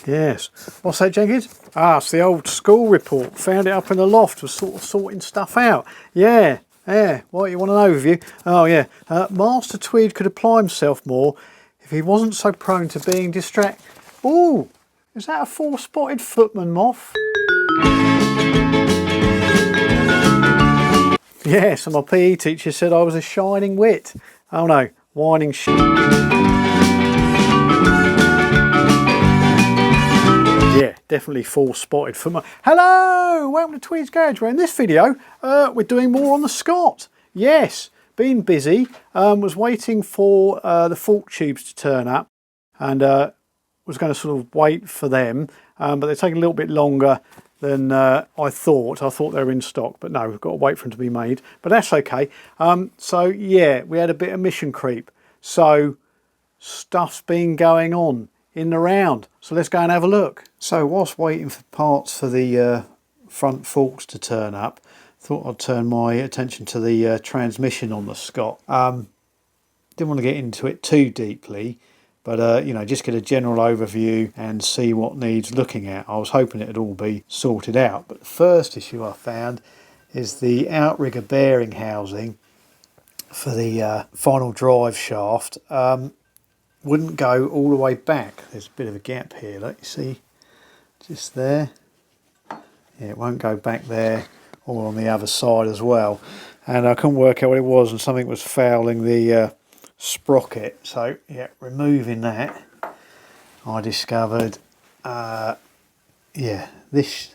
Yes. What's that, Jenkins? Ah, it's the old school report. Found it up in the loft. Was sort of sorting stuff out. Yeah. Yeah. What, you want an overview? Oh, yeah. Master Tweed could apply himself more if he wasn't so prone to being distracted. Ooh, is that a four-spotted footman moth? Yes, and my PE teacher said I was a shining wit. Oh no, whining Yeah, definitely four-spotted footman. Hello, welcome to Tweed's Garage, where in this video we're doing more on the Scott. Yes, been busy, was waiting for the fork tubes to turn up, and was going to sort of wait for them, but they're taking a little bit longer than I thought. I thought they were in stock, but no, we've got to wait for them to be made, but that's okay. So yeah, we had a bit of mission creep, so stuff's been going on in the round, so let's go and have a look. So whilst waiting for parts for the front forks to turn up, thought I'd turn my attention to the transmission on the Scott. Didn't want to get into it too deeply, but you know, just get a general overview and see what needs looking at. I was hoping it'd all be sorted out, but the first issue I found is the outrigger bearing housing for the final drive shaft. Wouldn't go all the way back. There's a bit of a gap here, like you see, just there. Yeah, it won't go back there or on the other side as well. And I couldn't work out what it was, and something was fouling the sprocket. So yeah, removing that, I discovered yeah, this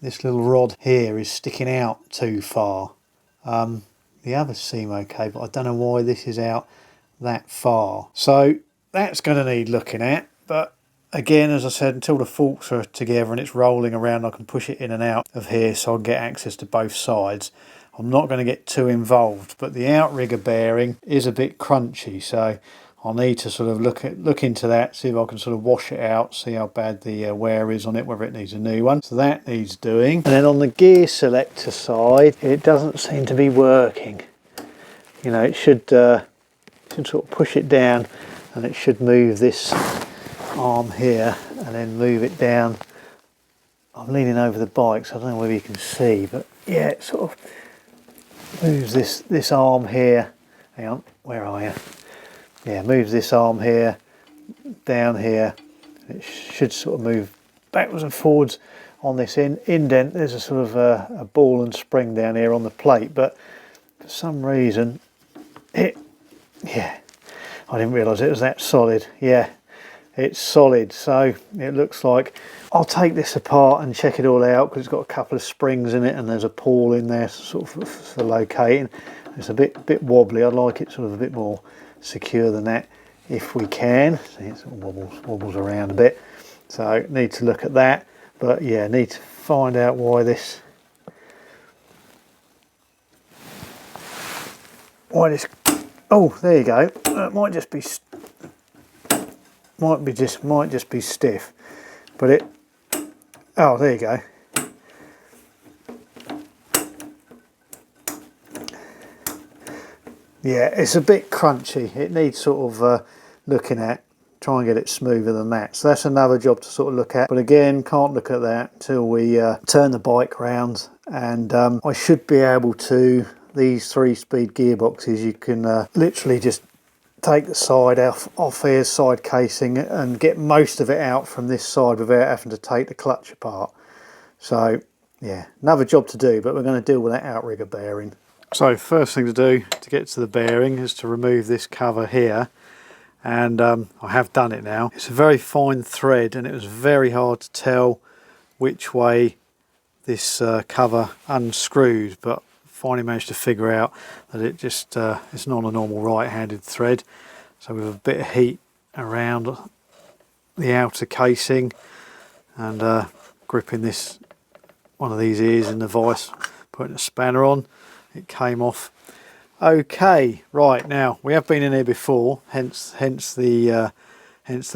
little rod here is sticking out too far. The others seem okay, but I don't know why this is out that far. So that's going to need looking at, but again, as I said, until the forks are together and it's rolling around, I can push it in and out of here so I can get access to both sides. I'm not going to get too involved, but the outrigger bearing is a bit crunchy, so I'll need to sort of look into that, see if I can sort of wash it out, see how bad the wear is on it, whether it needs a new one. So that needs doing. And then on the gear selector side, it doesn't seem to be working. You know, it should sort of push it down, and it should move this arm here and then move it down. I'm leaning over the bike, so I don't know whether you can see, but yeah, it sort of moves this arm here. Hang on, where are you? Yeah, moves this arm here down here. It should sort of move backwards and forwards on this indent. There's a sort of a ball and spring down here on the plate, but for some reason yeah, I didn't realise it was that solid. Yeah, it's solid, so it looks like I'll take this apart and check it all out, because it's got a couple of springs in it and there's a pawl in there sort of for locating. It's a bit wobbly. I'd like it sort of a bit more secure than that if we can. See, it sort of wobbles around a bit, so need to look at that. But yeah, need to find out why this oh, there you go. It might just be stiff, but it, oh, there you go. Yeah, it's a bit crunchy. It needs sort of looking at, try and get it smoother than that. So that's another job to sort of look at, but again, can't look at that until we turn the bike round. And I should be able to, these 3-speed gearboxes, you can literally just take the side off here, side casing, and get most of it out from this side without having to take the clutch apart. So yeah, another job to do, but we're going to deal with that outrigger bearing. So first thing to do to get to the bearing is to remove this cover here, and I have done it now. It's a very fine thread, and it was very hard to tell which way this cover unscrewed, but finally managed to figure out that it just it's not a normal right-handed thread. So with a bit of heat around the outer casing and gripping this one of these ears in the vise, putting a spanner on, it came off. Okay, right, now we have been in here before, hence the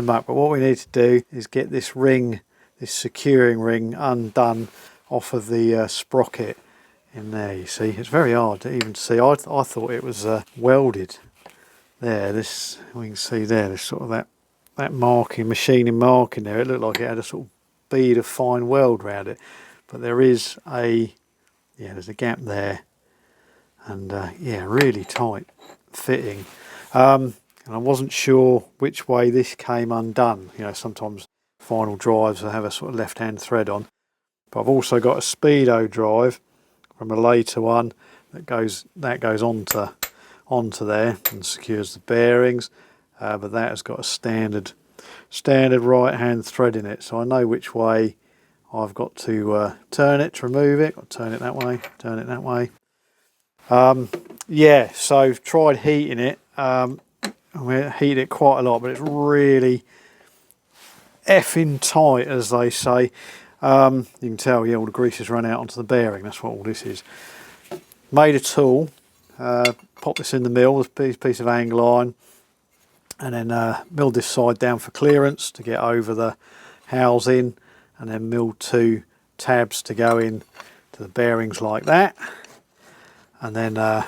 muck, but what we need to do is get this ring, this securing ring, undone off of the sprocket in there. You see, it's very hard to even see. I thought it was welded there. This, we can see there, there's sort of that that marking, machining marking there, it looked like it had a sort of bead of fine weld around it, but there is a, yeah, there's a gap there, and yeah, really tight fitting. And I wasn't sure which way this came undone. You know, sometimes final drives will have a sort of left-hand thread on, but I've also got a speedo drive from a later one that goes onto there and secures the bearings, but that has got a standard right-hand thread in it, so I know which way I've got to turn it to remove it. I'll turn it that way, turn it that way. Yeah, so I've tried heating it. We heat it quite a lot, but it's really effing tight, as they say. You can tell, yeah, all the grease has run out onto the bearing. That's what all this is. Made a tool, pop this in the mill, this piece of angle iron, and then milled this side down for clearance to get over the housing, and then milled 2 tabs to go in to the bearings like that. And then I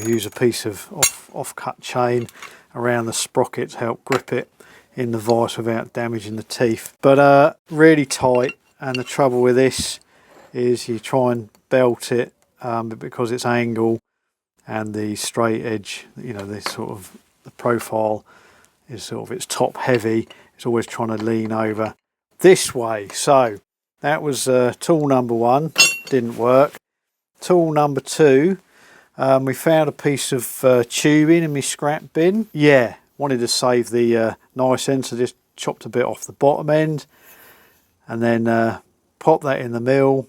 use a piece of off-cut chain around the sprocket to help grip it in the vise without damaging the teeth. But really tight, and the trouble with this is you try and belt it, but because it's angle and the straight edge, you know, this sort of the profile is sort of, it's top heavy, it's always trying to lean over this way. So that was tool number 1, didn't work. Tool number 2, we found a piece of tubing in my scrap bin. Yeah, wanted to save the nice end, so just chopped a bit off the bottom end and then popped that in the mill.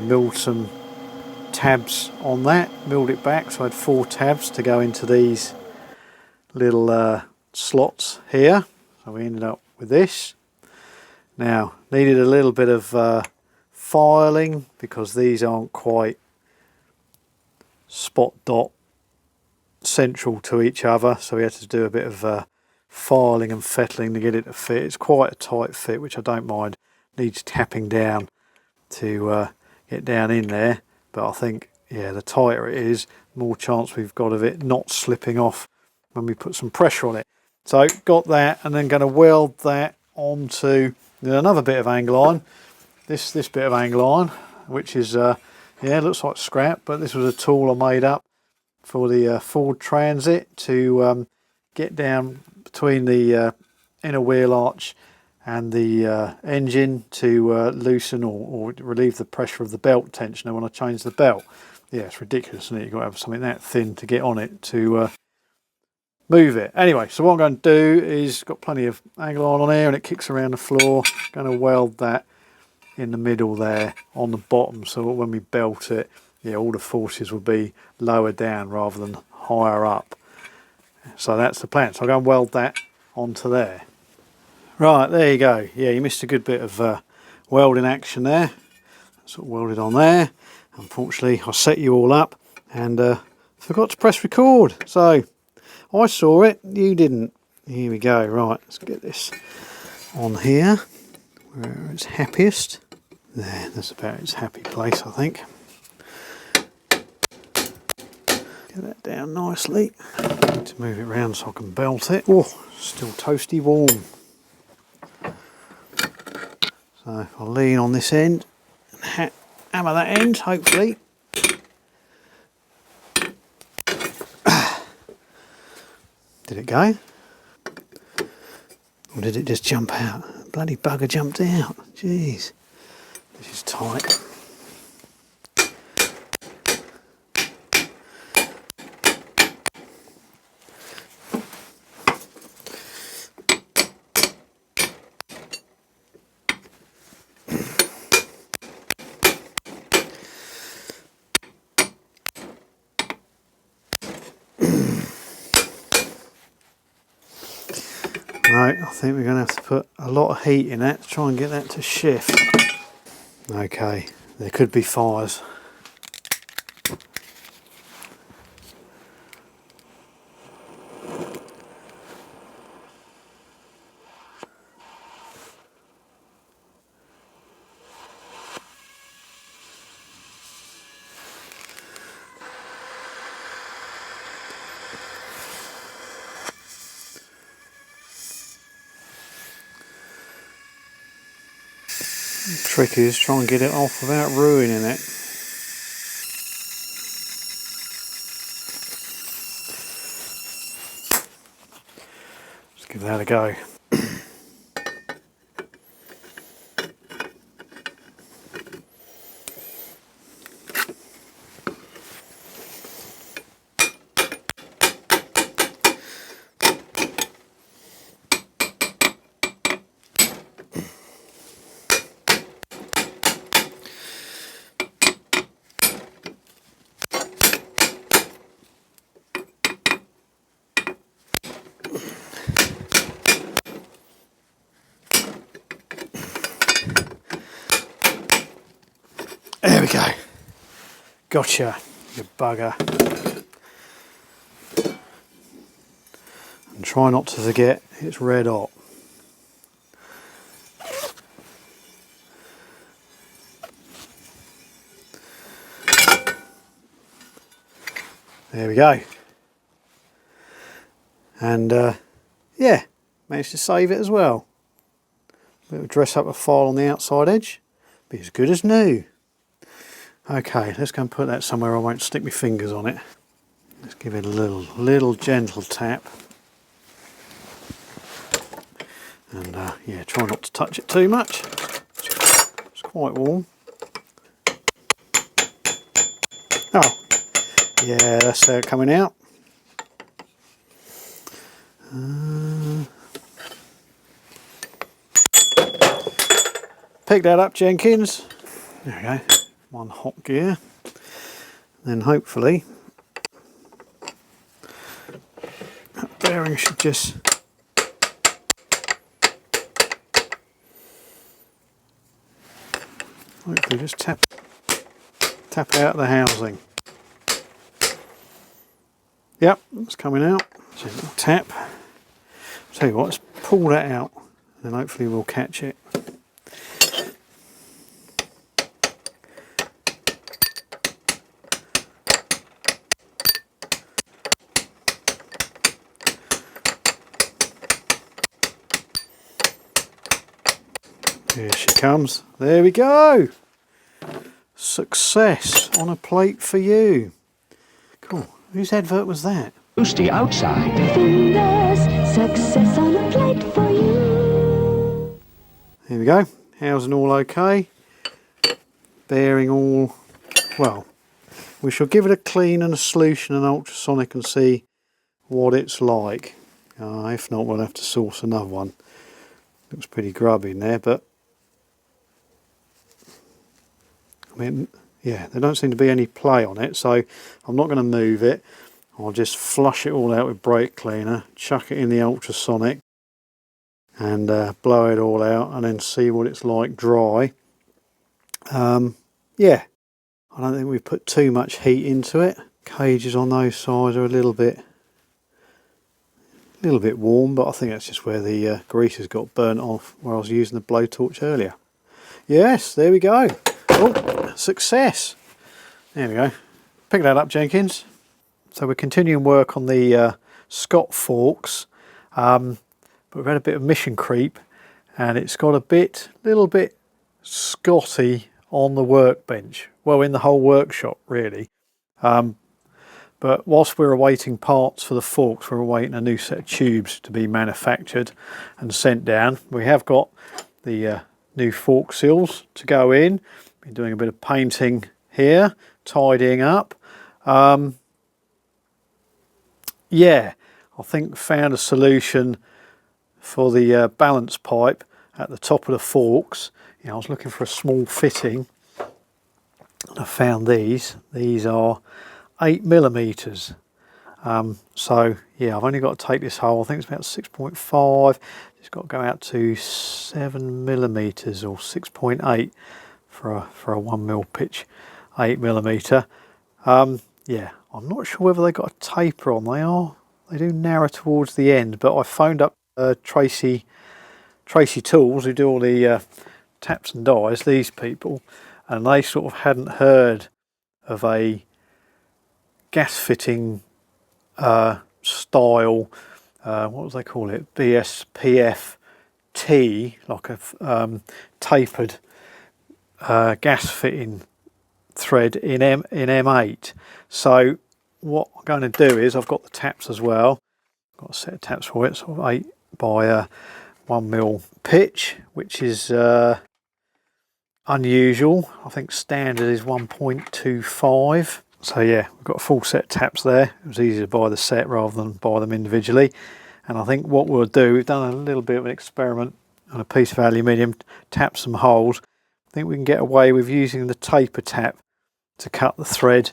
Milled some tabs on that, milled it back, so I had 4 tabs to go into these little slots here. So we ended up with this. Now, needed a little bit of filing because these aren't quite spot dot central to each other, so we had to do a bit of filing and fettling to get it to fit. It's quite a tight fit, which I don't mind. Needs tapping down to get down in there, but I think, yeah, the tighter it is, the more chance we've got of it not slipping off when we put some pressure on it. So got that, and then going to weld that onto another bit of angle iron. This bit of angle iron, which is yeah, looks like scrap, but this was a tool I made up for the Ford Transit to get down between the inner wheel arch and the engine to loosen or relieve the pressure of the belt tensioner when I change the belt. Yeah, it's ridiculous, isn't it? You've got to have something that thin to get on it to move it. Anyway, so what I'm going to do is, got plenty of angle iron on here and it kicks around the floor. Going to weld that in the middle there on the bottom, so that when we belt it, yeah, all the forces will be lower down rather than higher up. So that's the plan. So I'll go and weld that onto there. Right, there you go. Yeah, you missed a good bit of welding action there. Sort of welded on there. Unfortunately, I set you all up and forgot to press record. So I saw it, you didn't. Here we go. Right, let's get this on here where it's happiest. There, that's about its happy place, I think. Get that down nicely. Need to move it around so I can belt it. Oh, still toasty warm. So if I lean on this end and hammer that end, hopefully. Did it go? Or did it just jump out? Bloody bugger jumped out. Jeez. This is tight. No, I think we're going to have to put a lot of heat in that to try and get that to shift. Okay, there could be fires. The trick is try and get it off without ruining it. Let's give that a go. There we go. Gotcha, you bugger. And try not to forget it's red hot. There we go. And yeah, managed to save it as well. We'll dress up a file on the outside edge. Be as good as new. Okay, let's go and put that somewhere I won't stick my fingers on it. Let's give it a little gentle tap. And yeah, try not to touch it too much. It's quite warm. Oh, yeah, that's coming out. Pick that up, Jenkins. There we go. One hot gear. Then hopefully that bearing should just hopefully just tap out the housing. Yep, it's coming out. Gentle tap. I'll tell you what, let's pull that out and hopefully we'll catch it. Here she comes. There we go. Success on a plate for you. Cool. Whose advert was that? Toasty outside. Fingers, success on a plate for you. Here we go. Housing all okay. Bearing all well. We shall give it a clean and a solution and ultrasonic and see what it's like. If not, we'll have to source another one. Looks pretty grubby in there, but I mean, yeah, there don't seem to be any play on it, so I'm not going to move it. I'll just flush it all out with brake cleaner, chuck it in the ultrasonic, and blow it all out and then see what it's like dry. Yeah, I don't think we've put too much heat into it. Cages on those sides are a little bit warm, but I think that's just where the grease has got burnt off where I was using the blowtorch earlier. Yes, there we go. Oh, success. There we go. Pick that up, Jenkins. So we're continuing work on the Scott forks, but we've had a bit of mission creep, and it's got a little bit Scotty on the workbench. Well, in the whole workshop, really. But whilst we're awaiting parts for the forks, we're awaiting a new set of tubes to be manufactured and sent down. We have got the new fork seals to go in. Been doing a bit of painting here, tidying up. Yeah, I think found a solution for the balance pipe at the top of the forks. You know, I was looking for a small fitting, and I found these. These are 8mm. So yeah, I've only got to take this hole. I think it's about 6.5. It's got to go out to 7mm or 6.8 for a 1mm pitch 8mm. Yeah, I'm not sure whether they got a taper on. They do narrow towards the end, but I phoned up Tracy Tools, who do all the taps and dies, these people, and they sort of hadn't heard of a gas fitting style, what was they call it, BSPF T, like a tapered gas fitting thread in M8. So what I'm going to do is, I've got the taps as well, got a set of taps for it, sort of 8 by 1mm pitch, which is unusual. I think standard is 1.25. So yeah, we've got a full set of taps there. It was easier to buy the set rather than buy them individually. And I think what we'll do, we've done a little bit of an experiment on a piece of aluminium, tap some holes. I think we can get away with using the taper tap to cut the thread,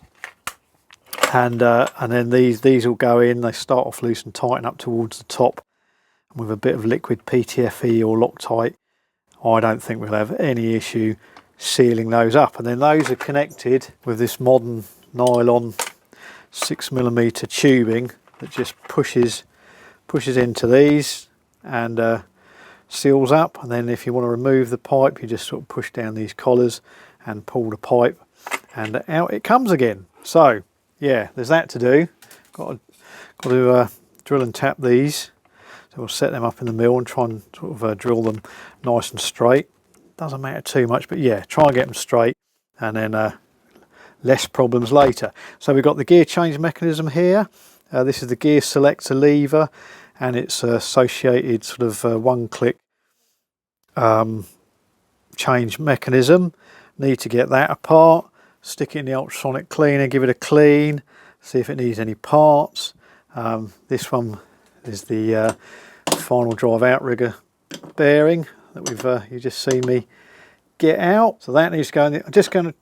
and then these will go in. They start off loose and tighten up towards the top, and with a bit of liquid PTFE or Loctite, I don't think we'll have any issue sealing those up. And then those are connected with this modern nylon 6mm tubing that just pushes into these and seals up. And then if you want to remove the pipe, you just sort of push down these collars and pull the pipe, and out it comes again. So yeah, there's that to do. Got to drill and tap these. So we'll set them up in the mill and try and sort of drill them nice and straight. Doesn't matter too much, but yeah, try and get them straight, and then less problems later. So we've got the gear change mechanism here. This is the gear selector lever, and it's associated sort of one-click change mechanism. Need to get that apart, stick it in the ultrasonic cleaner, give it a clean, see if it needs any parts. This one is the final drive outrigger bearing that you just seen me get out. So that needs to go in. I'm just trying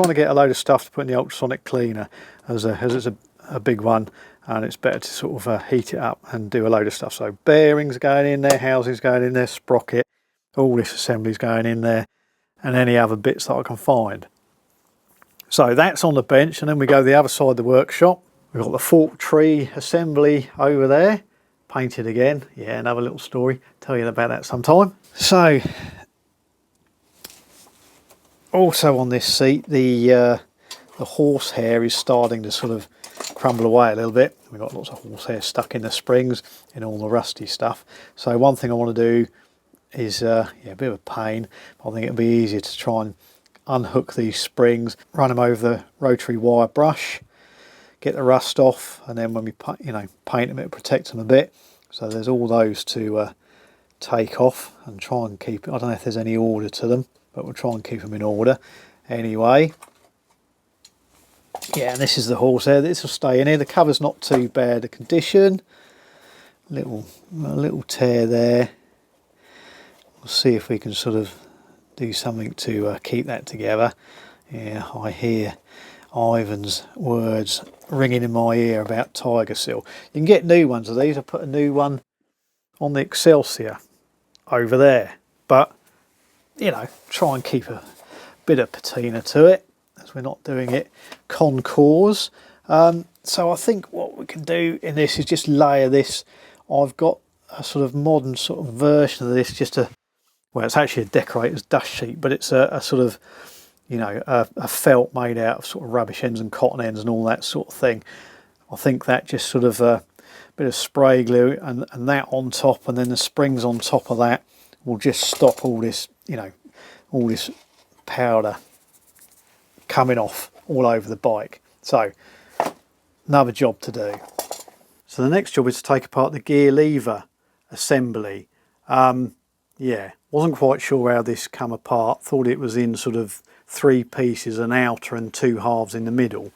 to get a load of stuff to put in the ultrasonic cleaner, as it's a big one, and it's better to sort of heat it up and do a load of stuff. So bearings going in there, housings going in there, sprocket, all this assembly's going in there, and any other bits that I can find. So that's on the bench, and then we go the other side of the workshop. We've got the fork tree assembly over there, painted again. Yeah, another little story, tell you about that sometime. So also on this seat, the horsehair is starting to sort of crumble away a little bit. We've got lots of horsehair stuck in the springs and all the rusty stuff. So one thing I want to do is yeah, a bit of a pain. I think it'll be easier to try and unhook these springs, run them over the rotary wire brush, get the rust off, and then when we paint them, it'll protect them a bit. So there's all those to take off and try and keep. I don't know if there's any order to them, but we'll try and keep them in order anyway. Yeah, and this is the horsehair. This will stay in here. The cover's not too bad a condition. A little tear there. We'll see if we can sort of do something to keep that together. Yeah, I hear Ivan's words ringing in my ear about Tiger Seal. You can get new ones of these. I put a new one on the Excelsior over there. But, you know, try and keep a bit of patina to it, as we're not doing it concours. So I think what we can do in this is just layer this. I've got a sort of modern sort of version of this, just a, well, it's actually a decorator's dust sheet, but it's a sort of, you know, a felt made out of sort of rubbish ends and cotton ends and all that sort of thing. I think that just sort of a bit of spray glue and that on top, and then the springs on top of that will just stop all this, you know, all this powder coming off all over the bike. So another job to do. So the next job is to take apart the gear lever assembly. Yeah, wasn't quite sure how this come apart. Thought it was in sort of 3 pieces, an outer and 2 halves in the middle.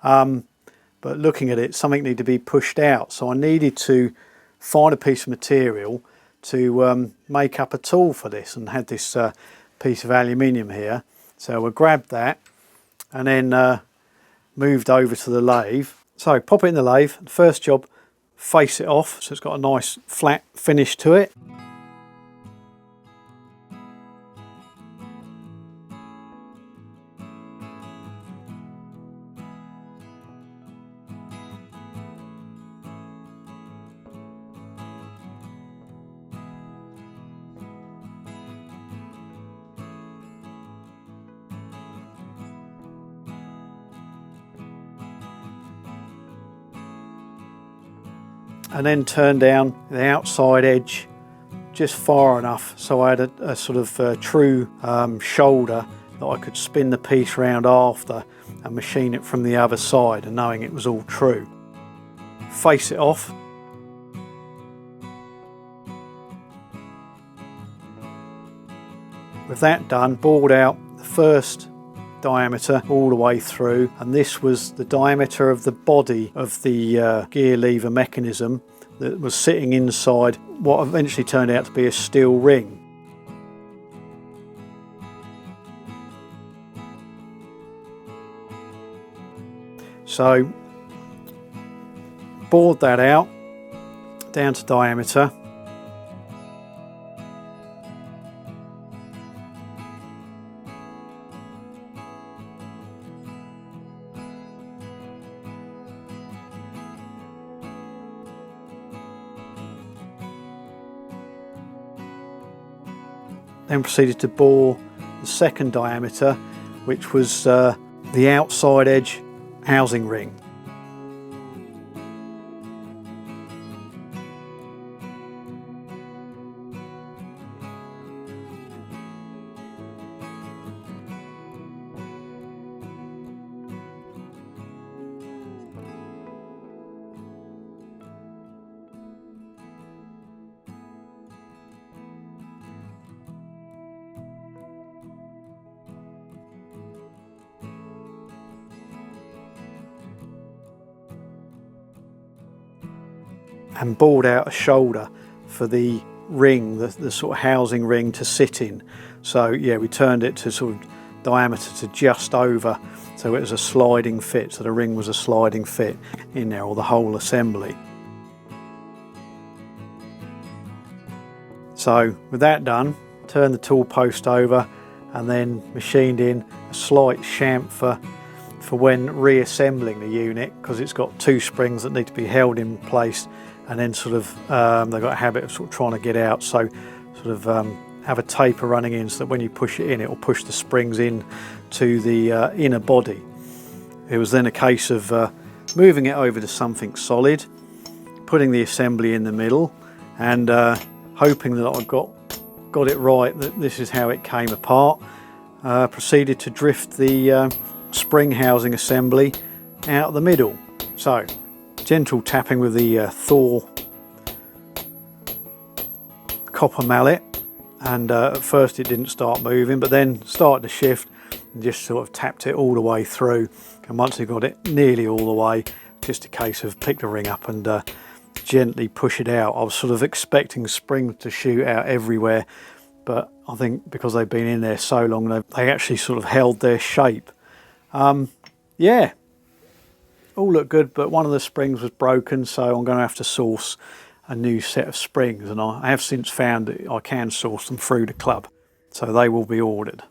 But looking at it, something needed to be pushed out. So I needed to find a piece of material to make up a tool for this, and had this piece of aluminium here. So I grabbed that and then moved over to the lathe. So pop it in the lathe. First job, face it off so it's got a nice flat finish to it. And then turn down the outside edge just far enough so I had a sort of true shoulder that I could spin the piece round after and machine it from the other side, and knowing it was all true. Face it off. With that done, bored out the first diameter all the way through, and this was the diameter of the body of the gear lever mechanism that was sitting inside what eventually turned out to be a steel ring. So bored that out down to diameter. Then proceeded to bore the second diameter, which was the outside edge housing ring. And bored out a shoulder for the ring, the sort of housing ring to sit in. So yeah, we turned it to sort of diameter to just over, so it was a sliding fit, so the ring was a sliding fit in there, or the whole assembly. So with that done, turned the tool post over and then machined in a slight chamfer for when reassembling the unit, because it's got 2 springs that need to be held in place, and then sort of they've got a habit of sort of trying to get out, so sort of have a taper running in so that when you push it in, it will push the springs in to the inner body. It was then a case of moving it over to something solid, putting the assembly in the middle, and hoping that I got it right, that this is how it came apart. Proceeded to drift the spring housing assembly out of the middle. So gentle tapping with the Thor copper mallet, and at first it didn't start moving, but then started to shift and just sort of tapped it all the way through. And once you got it nearly all the way, just a case of pick the ring up and gently push it out. I was sort of expecting springs to shoot out everywhere, but I think because they've been in there so long, they actually sort of held their shape. Yeah, all looked good, but one of the springs was broken, so I'm going to have to source a new set of springs, and I have since found that I can source them through the club, so they will be ordered.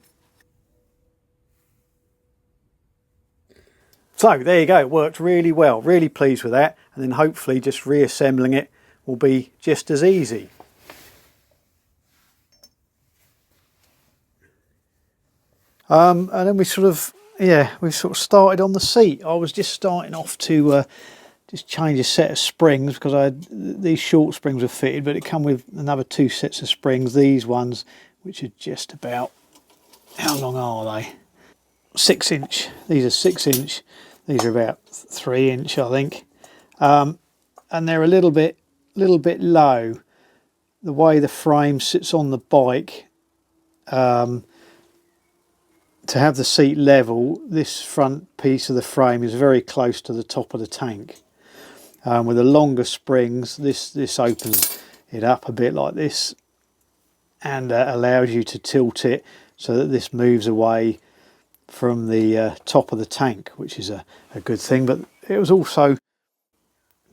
So there you go, it worked really well, really pleased with that, and then hopefully just reassembling it will be just as easy. And then we sort of started on the seat. I was just starting off to just change a set of springs, because these short springs were fitted, but it come with another 2 sets of springs. These ones, which are just about, how long are they? 6 inch. These are 6 inch. These are about 3 inch, I think. And they're a little bit low. The way the frame sits on the bike, to have the seat level, this front piece of the frame is very close to the top of the tank. With the longer springs, this opens it up a bit like this, and allows you to tilt it so that this moves away from the top of the tank, which is a good thing. But it was also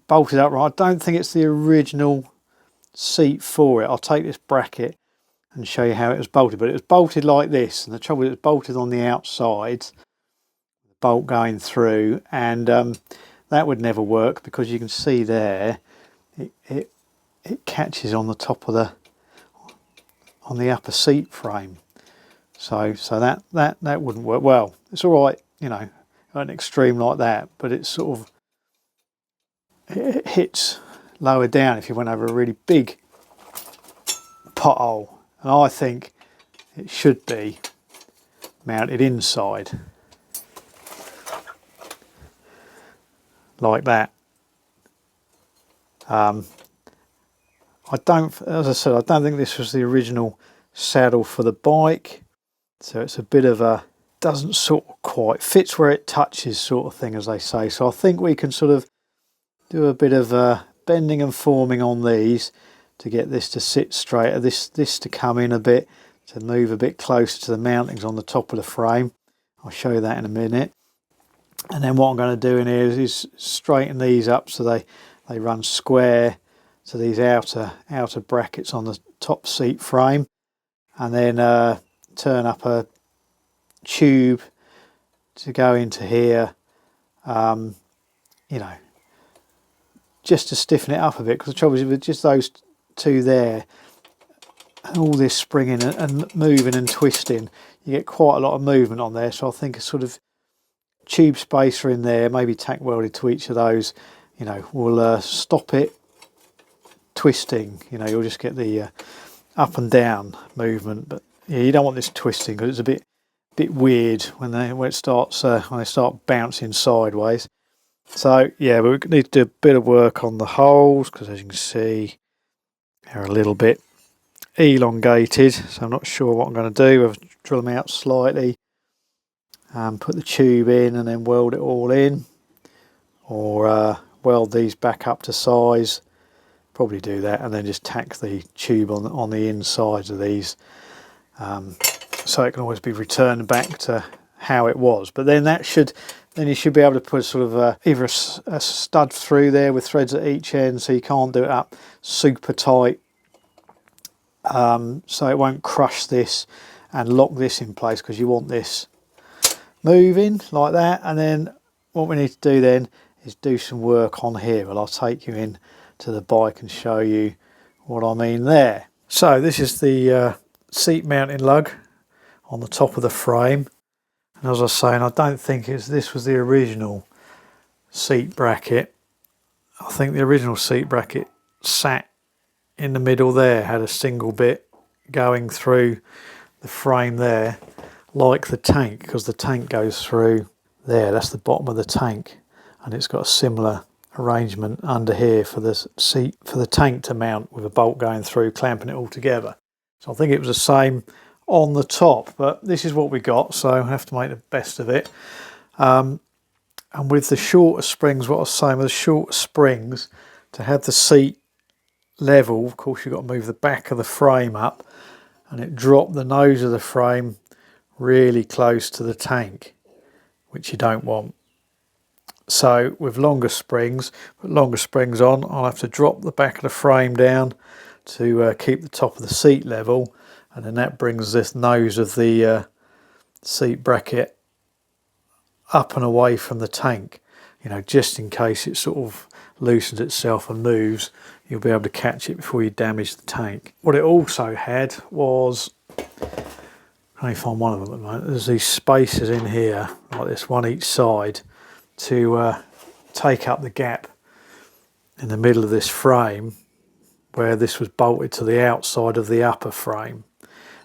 bolted up right. I don't think it's the original seat for it. I'll take this bracket and show you how it was bolted, but it was bolted like this, and the trouble is it was bolted on the outside, the bolt going through, and that would never work, because you can see there it catches on the top of on the upper seat frame, so that wouldn't work. Well, it's all right, you know, at an extreme like that, but it's sort of, it hits lower down if you went over a really big pothole. And I think it should be mounted inside, like that. As I said, I don't think this was the original saddle for the bike, so it's a bit of a, doesn't sort of quite, fits where it touches sort of thing, as they say. So I think we can sort of do a bit of bending and forming on these to get this to sit straight, this to come in a bit, to move a bit closer to the mountings on the top of the frame. I'll show you that in a minute. And then what I'm going to do in here is straighten these up so they run square to these outer brackets on the top seat frame, and then turn up a tube to go into here, you know, just to stiffen it up a bit, because the trouble is with just those 2 there, and all this springing and moving and twisting, you get quite a lot of movement on there. So I think a sort of tube spacer in there, maybe tack welded to each of those, you know, will stop it twisting. You know, you'll just get the up and down movement, but yeah, you don't want this twisting, because it's a bit weird when they start bouncing sideways. So yeah, we need to do a bit of work on the holes, because as you can see, they're a little bit elongated, so I'm not sure what I'm going to do. I'll drill them out slightly, put the tube in, and then weld it all in, or weld these back up to size. Probably do that, and then just tack the tube on the insides of these, so it can always be returned back to how it was. But then you should be able to put sort of either a stud through there with threads at each end, so you can't do it up super tight, so it won't crush this and lock this in place, because you want this moving like that. And then what we need to do then is do some work on here. Well, I'll take you in to the bike and show you what I mean there. So this is the seat mounting lug on the top of the frame. And as I was saying, I don't think this was the original seat bracket. I think the original seat bracket sat in the middle there, had a single bit going through the frame there, like the tank, because the tank goes through there. That's the bottom of the tank, and it's got a similar arrangement under here for the seat, for the tank to mount, with a bolt going through, clamping it all together. So I think it was the same on the top, but this is what we got, so I have to make the best of it. And with the shorter springs, what I was saying, with the shorter springs, to have the seat level, of course you've got to move the back of the frame up, and it dropped the nose of the frame really close to the tank, which you don't want. So with longer springs, put longer springs on, I'll have to drop the back of the frame down to keep the top of the seat level, and then that brings this nose of the seat bracket up and away from the tank, you know, just in case it sort of loosens itself and moves, you'll be able to catch it before you damage the tank. What it also had was, I only find one of them at the moment, there's these spaces in here, like this, one each side, to take up the gap in the middle of this frame where this was bolted to the outside of the upper frame.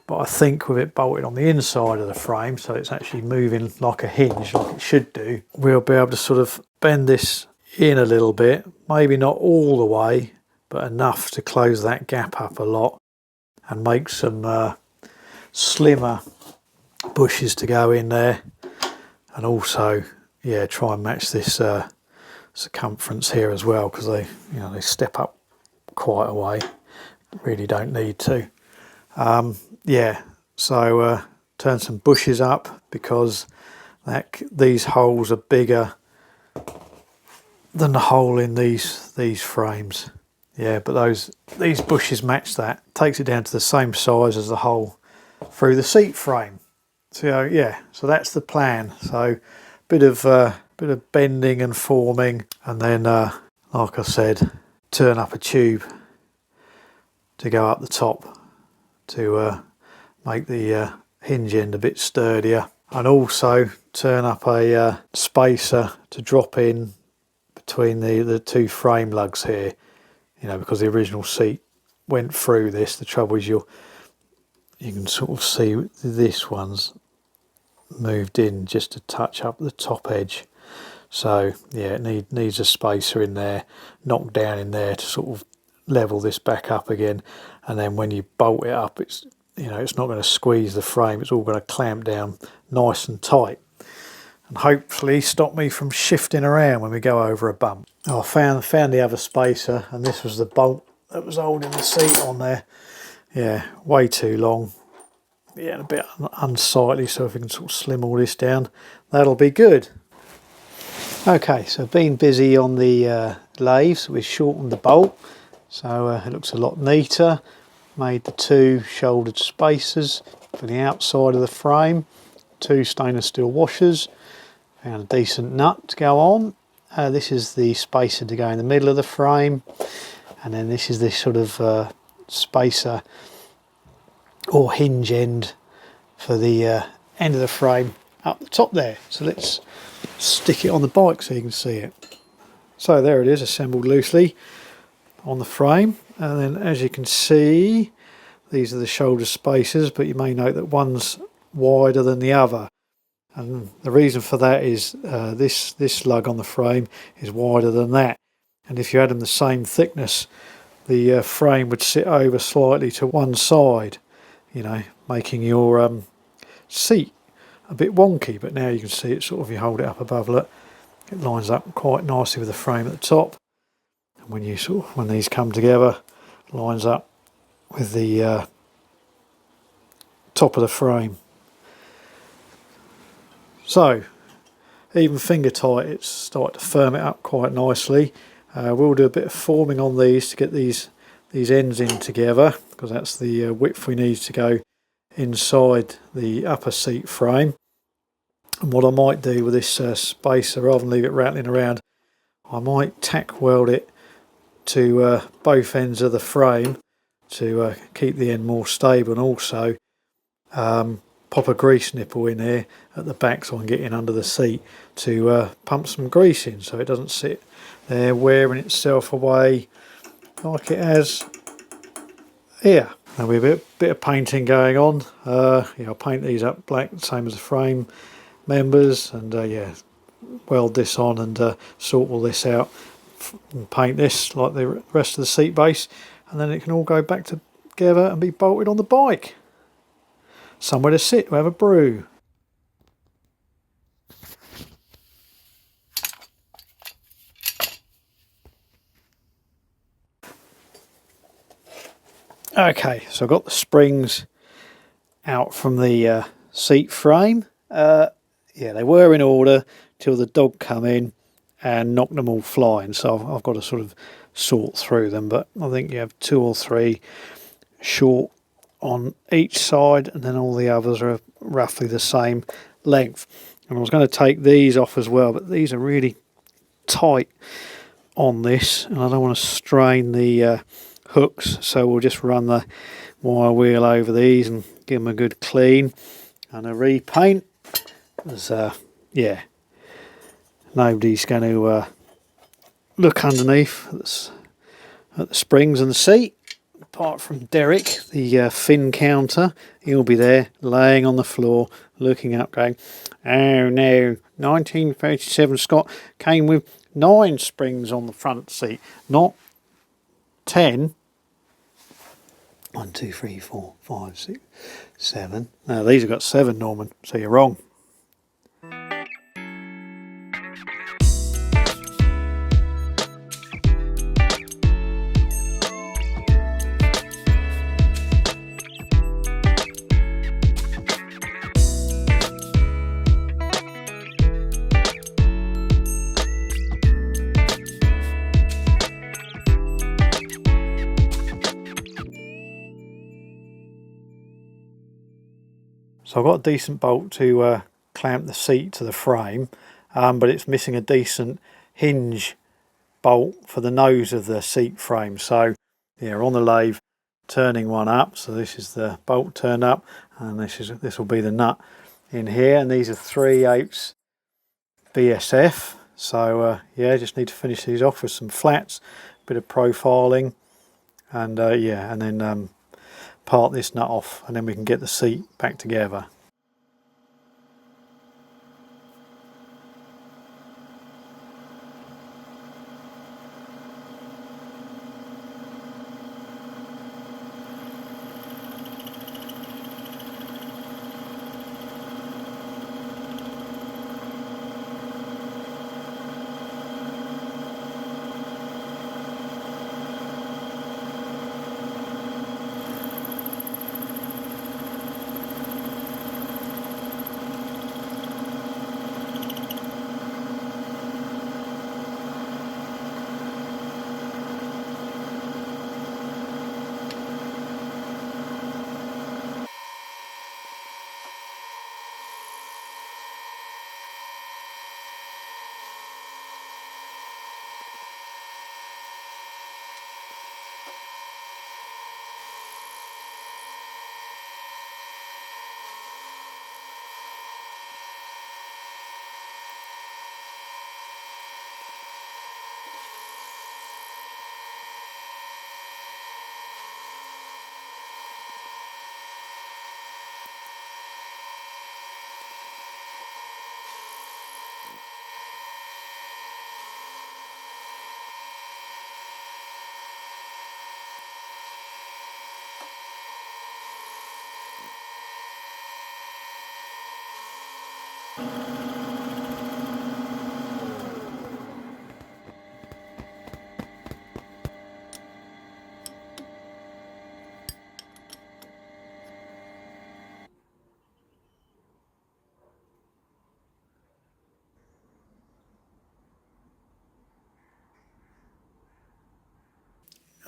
But I think with it bolted on the inside of the frame, so it's actually moving like a hinge, like it should do, we'll be able to sort of bend this in a little bit, maybe not all the way, but enough to close that gap up a lot and make some slimmer bushes to go in there, and also, yeah, try and match this circumference here as well, because they, you know, they step up quite a way. Really don't need to. Yeah, so turn some bushes up because these holes are bigger than the hole in these frames. Yeah, but these bushes match that. Takes it down to the same size as the hole through the seat frame. So yeah, so that's the plan. So bit of bending and forming, and then like I said, turn up a tube to go up the top to make the hinge end a bit sturdier, and also turn up a spacer to drop in between the two frame lugs here, you know, because the original seat went through this. The trouble is you can sort of see this one's moved in just to touch up the top edge. So yeah, it needs a spacer in there, knocked down in there to sort of level this back up again, and then when you bolt it up, it's, you know, it's not going to squeeze the frame, it's all going to clamp down nice and tight and hopefully stop me from shifting around when we go over a bump. Oh, I found the other spacer, and this was the bolt that was holding the seat on there. Yeah, way too long. Yeah, a bit unsightly, so if we can sort of slim all this down, that'll be good. Okay, so been busy on the lathes. We've shortened the bolt, so it looks a lot neater. Made the two shouldered spacers for the outside of the frame, two stainless steel washers, found a decent nut to go on. This is the spacer to go in the middle of the frame, and then this is this sort of spacer or hinge end for the end of the frame up the top there. So let's stick it on the bike so you can see it. So there it is, assembled loosely on the frame, and then as you can see, these are the shoulder spacers, but you may note that one's wider than the other, and the reason for that is this lug on the frame is wider than that, and if you had them the same thickness, the frame would sit over slightly to one side, you know, making your seat a bit wonky. But now you can see it sort of, you hold it up above, look, it lines up quite nicely with the frame at the top, and when you when these come together, it lines up with the top of the frame. So even finger tight, it's started to firm it up quite nicely. We'll do a bit of forming on these to get these ends in together, because that's the width we need to go inside the upper seat frame. And what I might do with this spacer, rather than leave it rattling around, I might tack weld it to both ends of the frame to keep the end more stable, and also pop a grease nipple in here at the back so I can get in under the seat to pump some grease in, so it doesn't sit there wearing itself away like it has here. There'll be a bit of painting going on. Yeah, I'll paint these up black, same as the frame members, and yeah, weld this on and sort all this out and paint this like the rest of the seat base, and then it can all go back together and be bolted on the bike. Somewhere to sit, to have a brew. Okay, so I've got the springs out from the seat frame. Yeah, they were in order till the dog come in and knock them all flying. So I've got to sort of sort through them, but I think you have 2 or 3 short on each side, and then all the others are roughly the same length. And I was going to take these off as well, but these are really tight on this, and I don't want to strain the hooks, so we'll just run the wire wheel over these and give them a good clean and a repaint. As yeah, nobody's going to look underneath at the springs and the seat, apart from Derek, the fin counter. He'll be there laying on the floor looking up going, oh no, 1937 Scott came with 9 springs on the front seat, not 10. 1, 2, 3, 4, 5, 6, 7. No, these have got 7, Norman, so you're wrong. So I've got a decent bolt to clamp the seat to the frame, but it's missing a decent hinge bolt for the nose of the seat frame. So yeah, on the lathe, turning one up. So this is the bolt turned up, and this will be the nut in here. And these are 3/8 BSF. So yeah, just need to finish these off with some flats, a bit of profiling, and yeah, and then part this nut off, and then we can get the seat back together.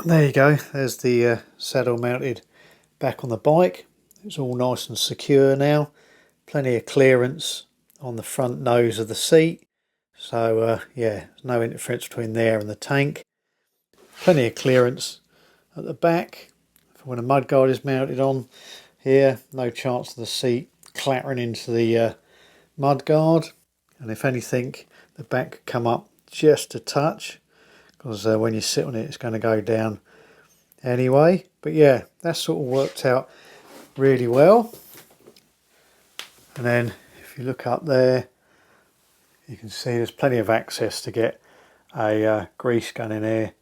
There you go, there's the saddle mounted back on the bike. It's all nice and secure now. Plenty of clearance on the front nose of the seat. So yeah, there's no interference between there and the tank. Plenty of clearance at the back for when a mudguard is mounted on here. No chance of the seat clattering into the mudguard. And if anything, the back could come up just a touch, because when you sit on it, it's going to go down anyway. But yeah, that sort of worked out really well. And then if you look up there, you can see there's plenty of access to get a grease gun in here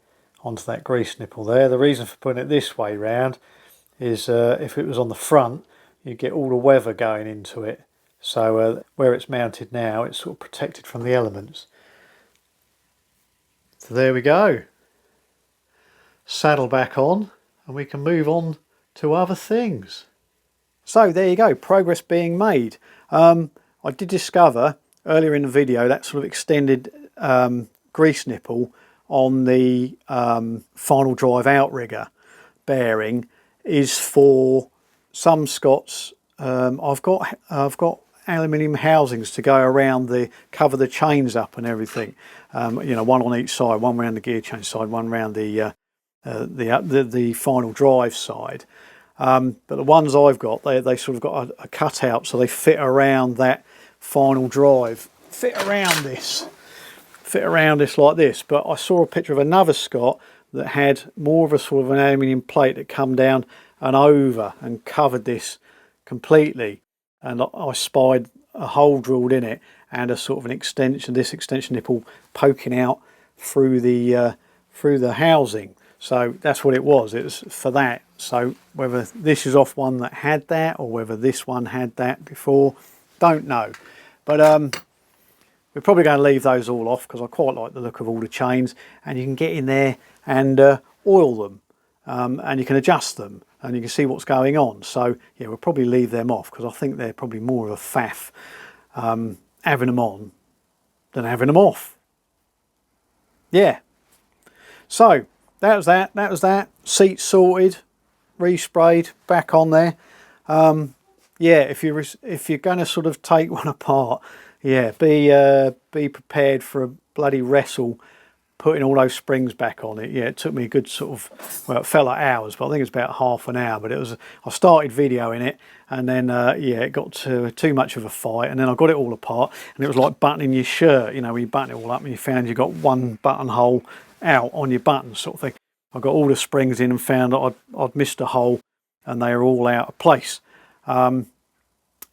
onto that grease nipple there. The reason for putting it this way round is if it was on the front, you get all the weather going into it. So where it's mounted now, it's sort of protected from the elements. So there we go. Saddle back on, and we can move on to other things. So there you go, progress being made. I did discover earlier in the video that sort of extended grease nipple on the final drive outrigger bearing is for some Scots. I've got aluminium housings to go around cover the chains up and everything. You know, one on each side, one around the gear change side, one around the final drive side. But the ones I've got, they sort of got a cutout, so they fit around that final drive, fit around this like this. But I saw a picture of another Scot that had more of a sort of an aluminium plate that come down and over and covered this completely, and I spied a hole drilled in it and a sort of an extension, this extension nipple poking out through the housing. So that's what it was. It was for that. So whether this is off one that had that or whether this one had that before, don't know. But we're probably going to leave those all off because I quite like the look of all the chains, and you can get in there and oil them, and you can adjust them and you can see what's going on. So yeah, we'll probably leave them off because I think they're probably more of a faff having them on than having them off. Yeah. So that was that. Seat sorted, resprayed, back on there. Yeah, if you're going to sort of take one apart, yeah, be prepared for a bloody wrestle putting all those springs back on it. Yeah, it took me a good sort of, well, it felt like hours, but I think it was about half an hour. But it was, I started videoing it, and then yeah, it got too much of a fight, and then I got it all apart, and it was like buttoning your shirt. You know, when you button it all up and you found you got one buttonhole out on your button, sort of thing. I got all the springs in and found that I'd missed a hole, and they were all out of place.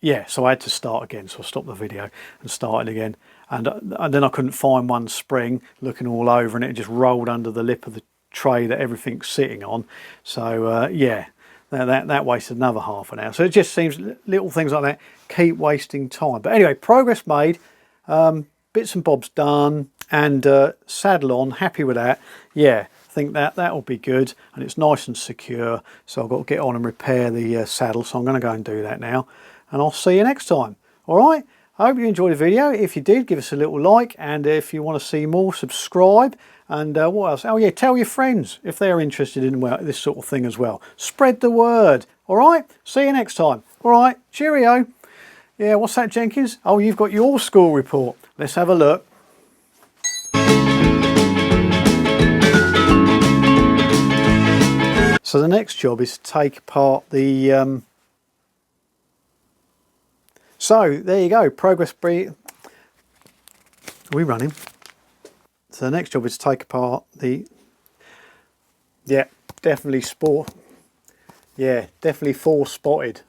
Yeah, so I had to start again. So I stopped the video and started again, and then I couldn't find one spring, looking all over, and it just rolled under the lip of the tray that everything's sitting on. So yeah, that wasted another half an hour. So it just seems little things like that keep wasting time. But anyway, progress made, bits and bobs done, and saddle on. Happy with that. Yeah, I think that'll be good, and it's nice and secure. So I've got to get on and repair the saddle. So I'm going to go and do that now, and I'll see you next time. All right. I hope you enjoyed the video. If you did, give us a little like, and if you want to see more, subscribe. And what else? Oh yeah, tell your friends if they're interested in this sort of thing as well. Spread the word. All right. See you next time. All right. Cheerio. Yeah. What's that, Jenkins? Oh, you've got your school report. Let's have a look. So the next job is to take apart the. So there you go, progress breed. Are we running? So the next job is to take apart the, yeah, definitely sport. Yeah, definitely 4 spotted.